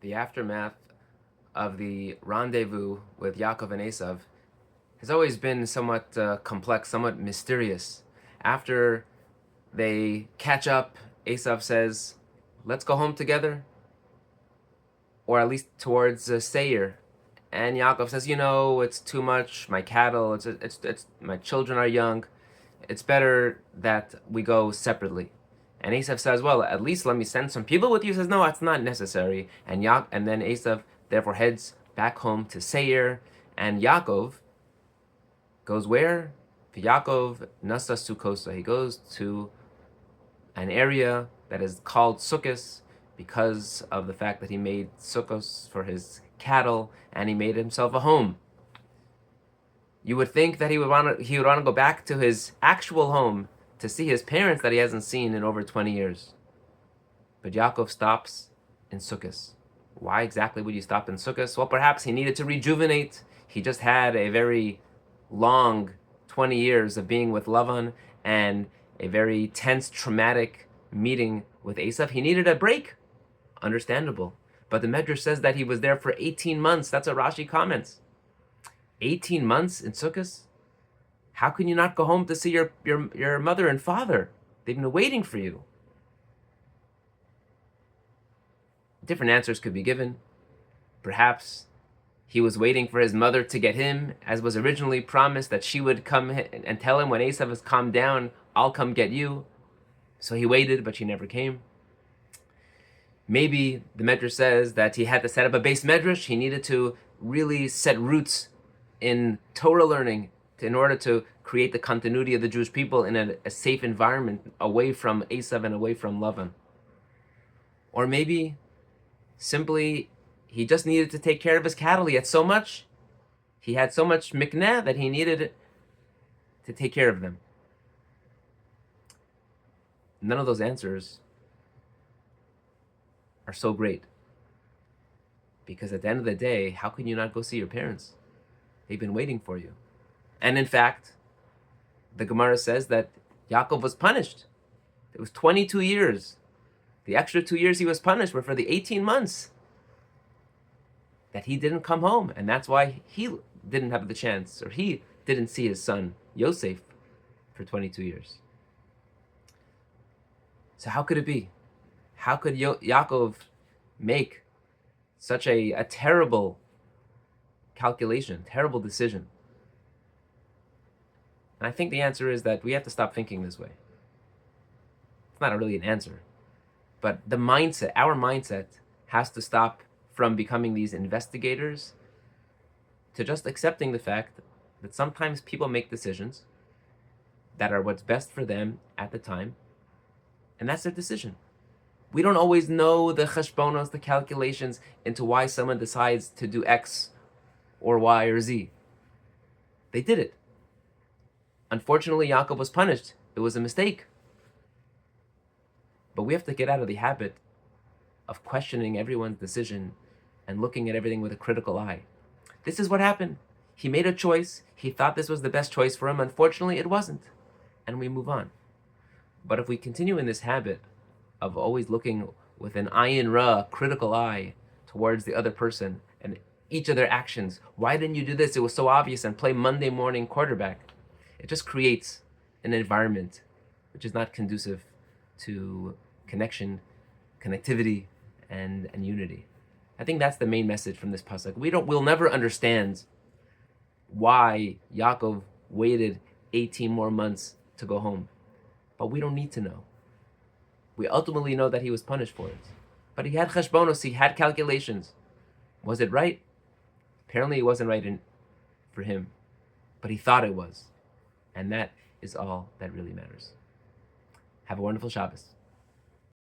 the aftermath of the rendezvous with Yaakov and Esav has always been somewhat complex, somewhat mysterious. After they catch up, Esav says, "Let's go home together," or at least towards Seir. And Yaakov says, "It's too much. My cattle, it's my children are young. It's better that we go separately." And Esav says, "Well, at least let me send some people with you." He says, "No, it's not necessary." And then Esav therefore heads back home to Seir, and Yaakov goes where? Yaakov Nasa Sukosa. He goes to an area that is called Sukkos because of the fact that he made Sukkos for his cattle and he made himself a home. You would think that he would want to go back to his actual home to see his parents that he hasn't seen in over 20 years. But Yaakov stops in Sukkos. Why exactly would you stop in Sukkos? Well, perhaps he needed to rejuvenate. He just had a very long 20 years of being with Lavan and a very tense, traumatic meeting with Esav. He needed a break. Understandable. But the Medrash says that he was there for 18 months. That's what Rashi comments. 18 months in Sukkos? How can you not go home to see your mother and father? They've been waiting for you. Different answers could be given. Perhaps he was waiting for his mother to get him, as was originally promised, that she would come and tell him when Esav has calmed down, "I'll come get you." So he waited, but she never came. Maybe the Medrash says that he had to set up a base Medrash. He needed to really set roots in Torah learning in order to create the continuity of the Jewish people in a safe environment away from Esav and away from Lavan. Or maybe simply he just needed to take care of his cattle. He had so much. He had so much mikneh that he needed to take care of them. None of those answers are so great. Because at the end of the day, how can you not go see your parents? They've been waiting for you. And in fact, the Gemara says that Yaakov was punished. It was 22 years. The extra 2 years he was punished were for the 18 months that he didn't come home. And that's why he didn't have the chance, or he didn't see his son, Yosef, for 22 years. So how could it be? How could Yaakov make such a terrible calculation, terrible decision? And I think the answer is that we have to stop thinking this way. It's not really an answer. But the mindset, our mindset, has to stop from becoming these investigators to just accepting the fact that sometimes people make decisions that are what's best for them at the time, and that's their decision. We don't always know the cheshbonos, the calculations into why someone decides to do X or Y or Z. They did it. Unfortunately, Yaakov was punished. It was a mistake. But we have to get out of the habit of questioning everyone's decision and looking at everything with a critical eye. This is what happened. He made a choice. He thought this was the best choice for him. Unfortunately, it wasn't. And we move on. But if we continue in this habit of always looking with an ayin ra, critical eye, towards the other person and each of their actions, why didn't you do this? It was so obvious, and play Monday morning quarterback. It just creates an environment which is not conducive to connection, connectivity, and unity. I think that's the main message from this pasuk. We'll never understand why Yaakov waited 18 more months to go home. But we don't need to know. We ultimately know that he was punished for it. But he had cheshbonos, he had calculations. Was it right? Apparently it wasn't right for him. But he thought it was. And that is all that really matters. Have a wonderful Shabbos.